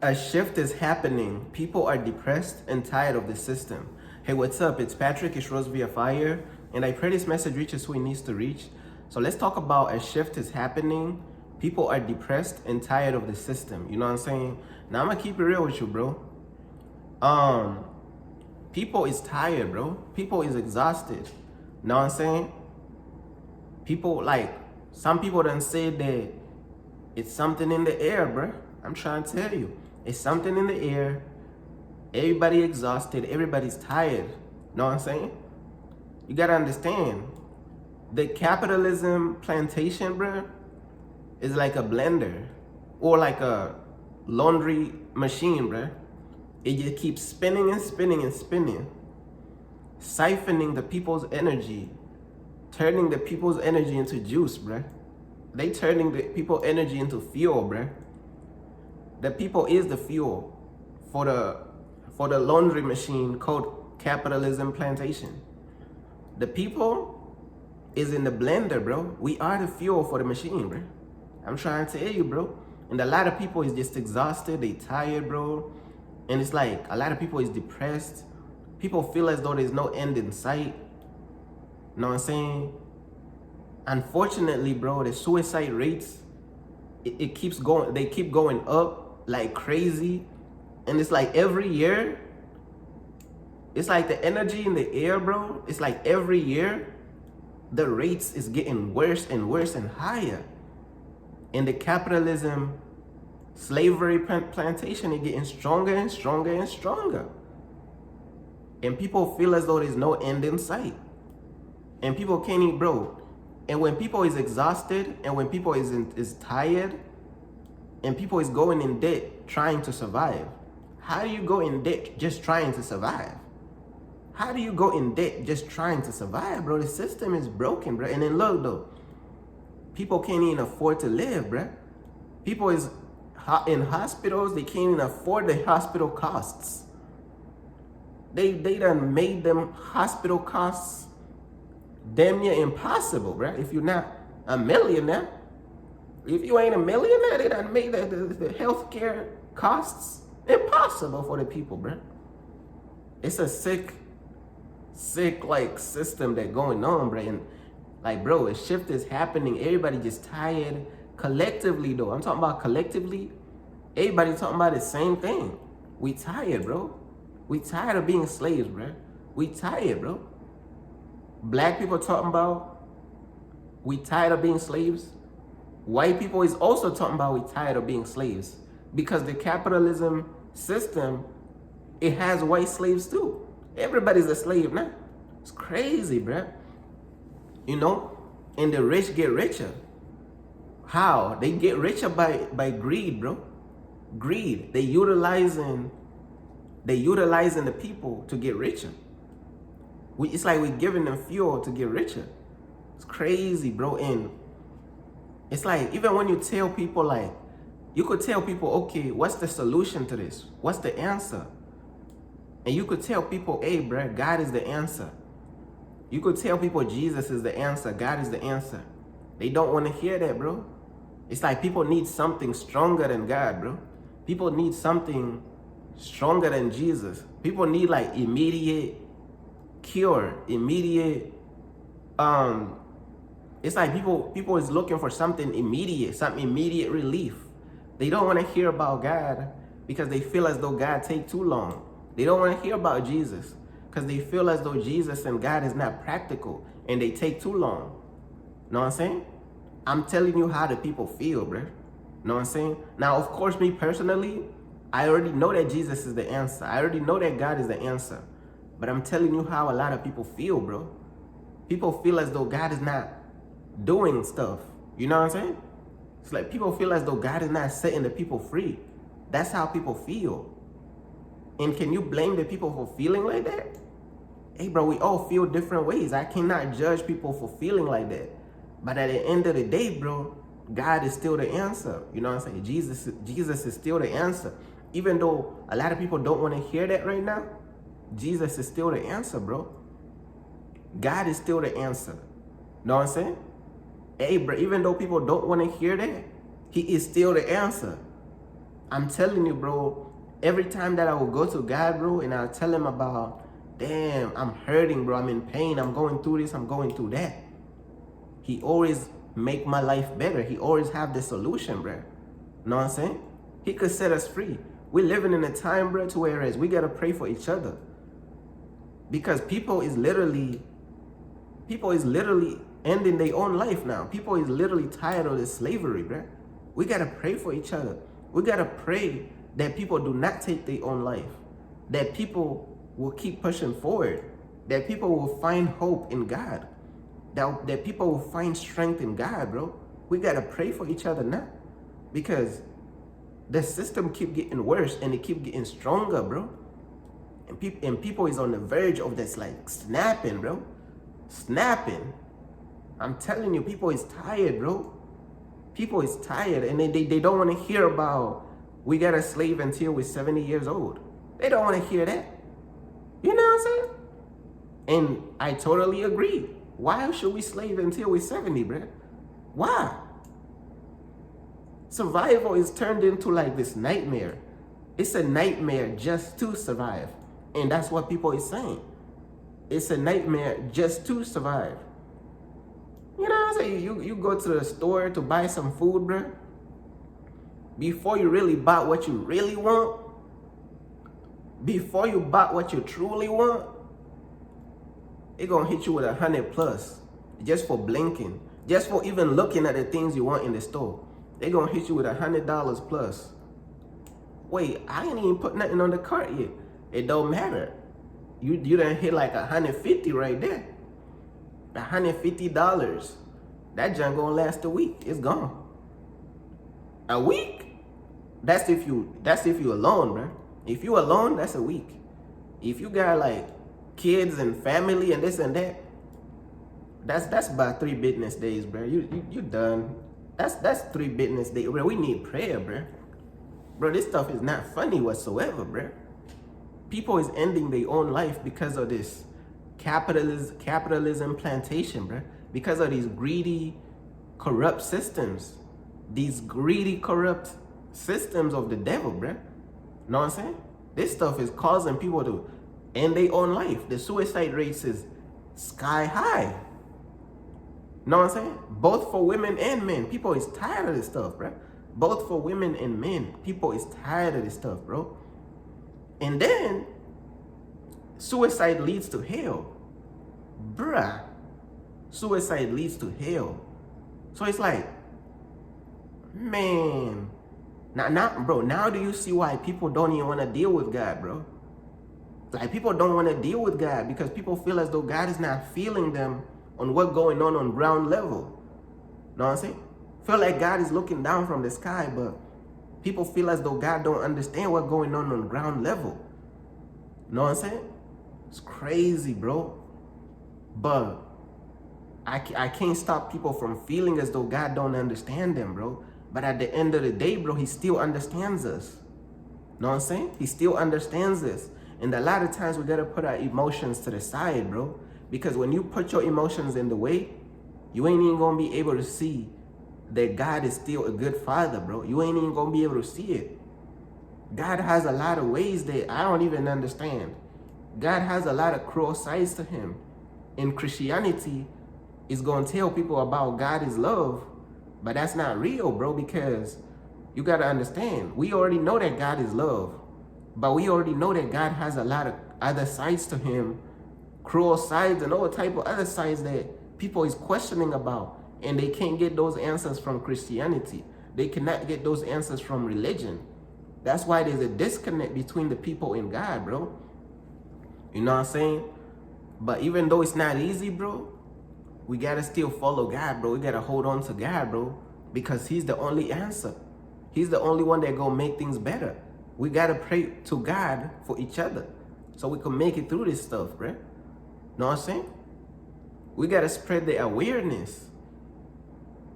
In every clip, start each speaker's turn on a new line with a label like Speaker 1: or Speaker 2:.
Speaker 1: A shift is happening. People are depressed and tired of the system. Hey, what's up? It's Patrick. It's Rose via Fire, and I pray this message reaches who it needs to reach. So let's talk about a shift is happening. People are depressed and tired of the system. You know what I'm saying? Now I'm gonna keep it real with you, bro. Um, People is tired, bro. People is exhausted. Know what I'm saying? People like some people done said that it's something in the air, bro. I'm trying to tell you. It's something in the air. Everybody exhausted. Everybody's tired. Know what I'm saying? You gotta understand. The capitalism plantation, bro, is like a blender or like a laundry machine, bro. It just keeps spinning and spinning and spinning, siphoning the people's energy, turning the people's energy into juice, bro. They turning the people energy into fuel, bruh. The people is the fuel for the laundry machine called capitalism plantation. The people is in the blender, bro. We are the fuel for the machine, bro. I'm trying to tell you, bro. And a lot of people is just exhausted. They tired, bro. And it's like a lot of people is depressed. People feel as though there's no end in sight. You know what I'm saying? Unfortunately, bro, the suicide rates, it keeps going, they keep going up like crazy. And it's like every year, it's like the energy in the air, bro. It's like every year, the rates is getting worse and worse and higher. And the capitalism, slavery plantation is getting stronger and stronger and stronger. And people feel as though there's no end in sight. And people can't eat, bro. And when people is exhausted and when people is tired and people is going in debt trying to survive, how do you go in debt just trying to survive? How do you go in debt just trying to survive, bro? The system is broken, bro. And then look, though, people can't even afford to live, bro. People is in hospitals, they can't even afford the hospital costs. They done made them hospital costs damn near impossible, bro. If you're not a millionaire, if you ain't a millionaire, they done made the healthcare costs impossible for the people, bro. It's a sick like system that going on, bro. And like, bro, a shift is happening. Everybody just tired. Collectively, though, I'm talking about collectively. Everybody talking about the same thing. We tired, bro. We tired of being slaves, bro. We tired, bro. Black people talking about we tired of being slaves. White people is also talking about we tired of being slaves because the capitalism system, it has white slaves too. Everybody's a slave now. It's crazy, bro. You know, and the rich get richer. How? They get richer by greed, bro. Greed. They utilizing the people to get richer. It's like we're giving them fuel to get richer. It's crazy, bro. And it's like, even when you tell people, like, you could tell people, okay, what's the solution to this? What's the answer? And you could tell people, hey, bro, God is the answer. You could tell people Jesus is the answer. God is the answer. They don't want to hear that, bro. It's like people need something stronger than God, bro. People need something stronger than Jesus. People need like immediate cure, immediate. It's like people is looking for something immediate relief. They don't want to hear about God because they feel as though God take too long. They don't want to hear about Jesus because they feel as though Jesus and God is not practical and they take too long. Know what I'm saying? I'm telling you how the people feel, bro. Know what I'm saying? Now, of course, me personally, I already know that Jesus is the answer. I already know that God is the answer. But I'm telling you how a lot of people feel, bro. People feel as though God is not doing stuff. You know what I'm saying? It's like people feel as though God is not setting the people free. That's how people feel. And can you blame the people for feeling like that? Hey, bro, we all feel different ways. I cannot judge people for feeling like that. But at the end of the day, bro, God is still the answer. You know what I'm saying? Jesus is still the answer. Even though a lot of people don't want to hear that right now, Jesus is still the answer, bro. God is still the answer. Know what I'm saying? Hey, bro, even though people don't want to hear that, he is still the answer. I'm telling you, bro, every time that I will go to God, bro, and I'll tell him about, damn, I'm hurting, bro, I'm in pain, I'm going through this, I'm going through that. He always make my life better. He always have the solution, bro. Know what I'm saying? He could set us free. We're living in a time, bro, to whereas we gotta pray for each other. Because people is literally ending their own life now. People is literally tired of this slavery, bro. We gotta pray for each other. We gotta pray that people do not take their own life. That people will keep pushing forward. That people will find hope in God. That people will find strength in God, bro. We gotta pray for each other now. Because the system keep getting worse and it keep getting stronger, bro. And people is on the verge of this, like, snapping, bro. Snapping. I'm telling you, people is tired, bro. People is tired, and they don't want to hear about we got a slave until we're 70 years old. They don't want to hear that. You know what I'm saying? And I totally agree. Why should we slave until we're 70, bro? Why? Survival is turned into like this nightmare. It's a nightmare just to survive. And that's what people is saying. It's a nightmare just to survive. You know what I'm saying? You go to the store to buy some food, bro. Before you really bought what you really want, before you bought what you truly want, it gonna hit you with 100 plus just for blinking, just for even looking at the things you want in the store. They gonna hit you with $100 plus. Wait, I ain't even put nothing on the cart yet. It don't matter. You done hit like 150 right there. $150. That junk gonna last a week. It's gone. A week? That's if you alone, bro. If you alone, that's a week. If you got like kids and family and this and that, that's about 3 business days, bro. You done. That's 3 business days, bro. We need prayer, bro. Bro, this stuff is not funny whatsoever, bro. People is ending their own life because of this capitalism plantation, bro. Because of these greedy, corrupt systems. These greedy, corrupt systems of the devil, bro. Know what I'm saying? This stuff is causing people to end their own life. The suicide rates is sky high. Know what I'm saying? Both for women and men. People is tired of this stuff, bro. Both for women and men. People is tired of this stuff, bro. And then, suicide leads to hell. Bruh. Suicide leads to hell. So it's like, man. Now do you see why people don't even want to deal with God, bro? Like, people don't want to deal with God because people feel as though God is not feeling them on what's going on ground level. Know what I'm saying? Feel like God is looking down from the sky, but people feel as though God don't understand what's going on ground level. Know what I'm saying? It's crazy, bro. But I can't stop people from feeling as though God don't understand them, bro. But at the end of the day, bro, he still understands us. Know what I'm saying? He still understands us. And a lot of times we gotta put our emotions to the side, bro. Because when you put your emotions in the way, you ain't even gonna be able to see that God is still a good father, bro. You ain't even gonna be able to see it. God has a lot of ways that I don't even understand. God has a lot of cruel sides to him. And Christianity is gonna tell people about God is love, but that's not real, bro, because you gotta understand, we already know that God is love, but we already know that God has a lot of other sides to him, cruel sides and all type of other sides that people is questioning about, and they can't get those answers from Christianity. They cannot get those answers from religion. That's why there's a disconnect between the people and God, bro. You know what I'm saying? But even though it's not easy, bro, we gotta still follow God, bro. We gotta hold on to God, bro, because he's the only answer. He's the only one that gonna make things better. We gotta pray to God for each other so we can make it through this stuff, bro. Know what I'm saying? We gotta spread the awareness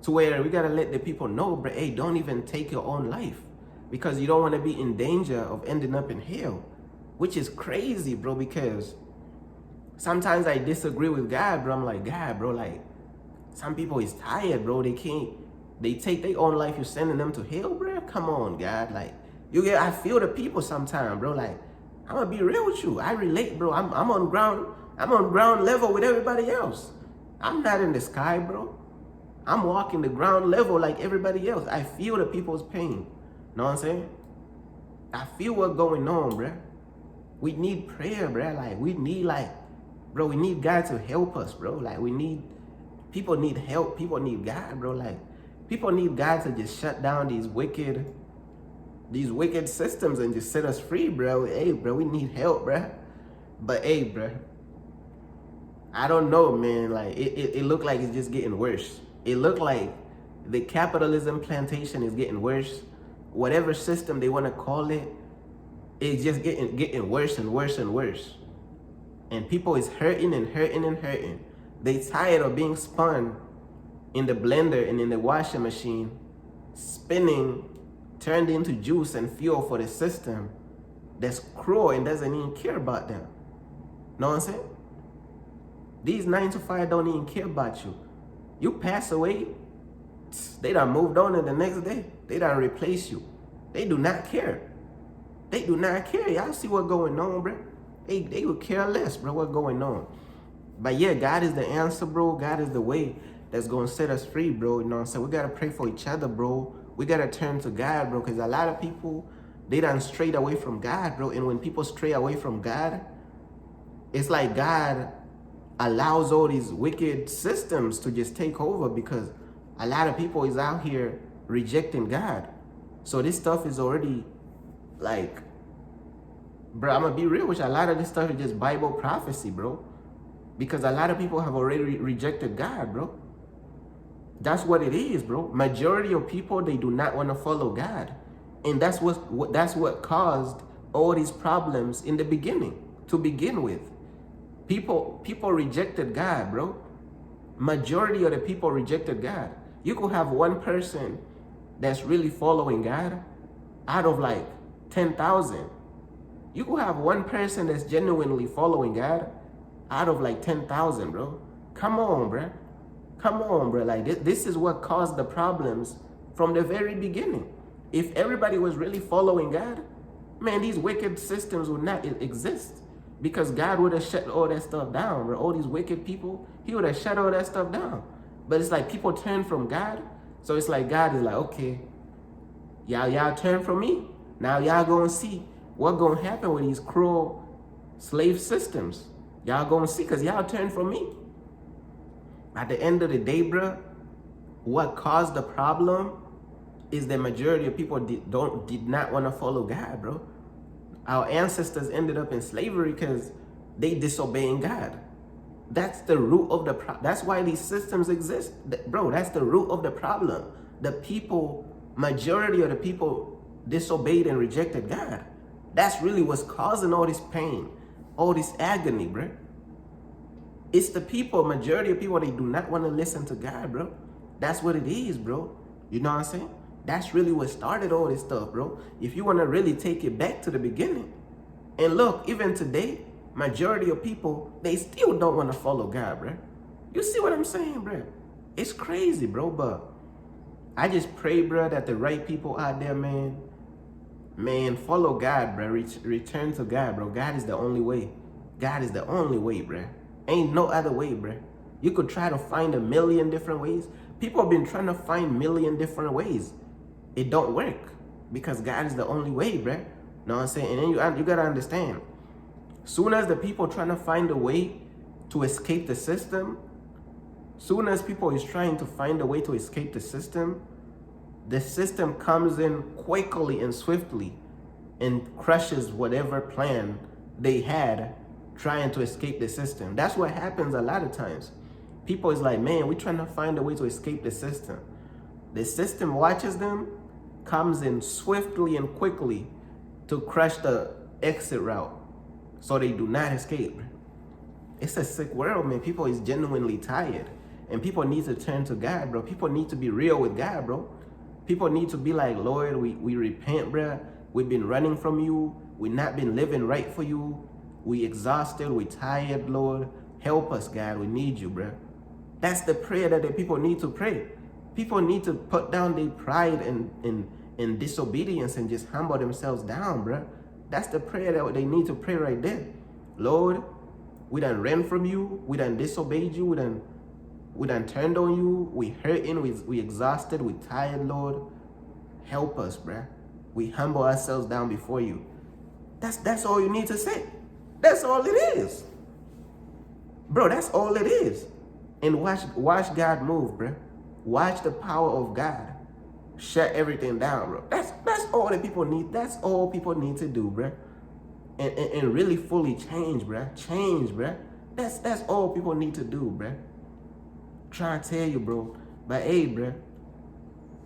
Speaker 1: to where we gotta let the people know, bro, hey, don't even take your own life because you don't want to be in danger of ending up in hell, which is crazy, bro, because sometimes I disagree with God, bro. I'm like, God, bro, like, some people is tired, bro. They take their own life. You're sending them to hell, bro. Come on, God. Like, I feel the people sometimes, bro. Like, I'm gonna be real with you. I relate, bro. I'm on ground level with everybody else. I'm not in the sky, bro. I'm walking the ground level like everybody else. I feel the people's pain. Know what I'm saying? I feel what's going on, bro. We need prayer, bro. Like, we need God to help us, bro. Like, people need help. People need God, bro. Like, people need God to just shut down these wicked systems and just set us free, bro. Hey, bro, we need help, bro. But hey, bro, I don't know, man. Like, it looked like it's just getting worse. It looked like the capitalism plantation is getting worse. Whatever system they want to call it, it's just getting worse and worse and worse. And people is hurting and hurting and hurting. They tired of being spun in the blender and in the washing machine, spinning, turned into juice and fuel for the system that's cruel and doesn't even care about them. Know what I'm saying? These 9 to 5 don't even care about you. You pass away, they done moved on to the next day. They done replace you. They do not care. They do not care. Y'all see what's going on, bro? They would care less, bro, what's going on. But yeah, God is the answer, bro. God is the way that's going to set us free, bro. You know what I'm saying? We got to pray for each other, bro. We got to turn to God, bro, because a lot of people, they done strayed away from God, bro. And when people stray away from God, it's like God allows all these wicked systems to just take over, because a lot of people is out here rejecting God. So this stuff is already like, bro, I'm going to be real with you. A lot of this stuff is just Bible prophecy, bro. Because a lot of people have already rejected God, bro. That's what it is, bro. Majority of people, they do not want to follow God. And that's what caused all these problems in the beginning, to begin with. People rejected God, bro. Majority of the people rejected God. You could have one person that's really following God out of like 10,000. You could have one person that's genuinely following God out of like 10,000, bro. Come on, bro. Come on, bro. Like, this is what caused the problems from the very beginning. If everybody was really following God, man, these wicked systems would not exist, because God would have shut all that stuff down, bro. All these wicked people, he would have shut all that stuff down. But it's like people turn from God. So it's like God is like, okay, y'all turn from me. Now y'all gonna see what gonna happen with these cruel slave systems. Y'all gonna see, because y'all turn from me. At the end of the day, bro, what caused the problem is the majority of people did not want to follow God, bro. Our ancestors ended up in slavery because they disobeying God. That's the root of the problem. That's why these systems exist, bro. That's the root of the problem. The people, majority of the people disobeyed and rejected God. That's really what's causing all this pain, all this agony, bro. It's the people, majority of people, they do not want to listen to God, bro. That's what it is, bro. You know what I'm saying? That's really what started all this stuff, bro. If you want to really take it back to the beginning. And look, even today, majority of people, they still don't want to follow God, bro. You see what I'm saying, bro? It's crazy, bro. But I just pray, bro, that the right people out there, man, follow God, bro. Return to God, bro. God is the only way. God is the only way, bro. Ain't no other way, bro. You could try to find a million different ways. People have been trying to find million different ways. It don't work, because God is the only way, bro. Know what I'm saying? And then you gotta understand, soon as the people trying to find a way to escape the system, soon as people is trying to find a way to escape the system comes in quickly and swiftly and crushes whatever plan they had trying to escape the system. That's what happens a lot of times. People is like, man, we're trying to find a way to escape the system. The system watches them, comes in swiftly and quickly to crush the exit route so they do not escape. It's a sick world, man. People is genuinely tired, and people need to turn to God, bro. People need to be real with God, bro. People need to be like, Lord, we repent, bro. We've been running from you. We've not been living right for you. We exhausted, we tired, Lord. Help us, God. We need you, bro. That's the prayer that the people need to pray. People need to put down their pride and in disobedience and just humble themselves down, bruh. That's the prayer that they need to pray right there. Lord, we done ran from you. We done disobeyed you. We done turned on you. We hurting. We exhausted. We tired, Lord. Help us, bruh. We humble ourselves down before you. That's all you need to say. That's all it is. Bro, that's all it is. And watch God move, bruh. Watch the power of God shut everything down, bro. That's all that people need. That's all people need to do, bruh. And really fully change, bruh. Change, bruh. That's all people need to do, bruh. Trying to tell you, bro. But hey, bruh,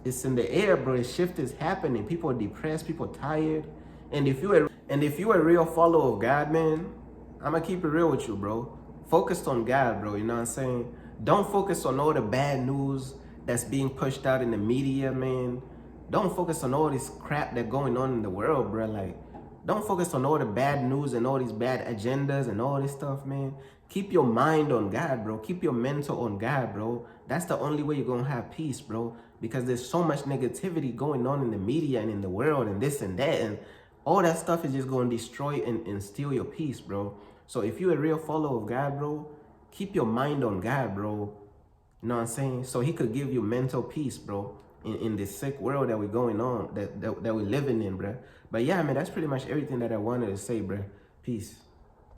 Speaker 1: it's in the air, bro. A shift is happening. People are depressed. People are tired. And if you're a real follower of God, man, I'm gonna keep it real with you, bro. Focus on God, bro. You know what I'm saying? Don't focus on all the bad news that's being pushed out in the media, man. Don't focus on all this crap that's going on in the world, bro. Like, don't focus on all the bad news and all these bad agendas and all this stuff, man. Keep your mind on God, bro. Keep your mental on God, bro. That's the only way you're going to have peace, bro. Because there's so much negativity going on in the media and in the world and this and that. And all that stuff is just going to destroy and steal your peace, bro. So if you're a real follower of God, bro, keep your mind on God, bro. You know what I'm saying? So he could give you mental peace, bro, in this sick world that we're going on, that we're living in, bro. But yeah, man, that's pretty much everything that I wanted to say, bro. Peace.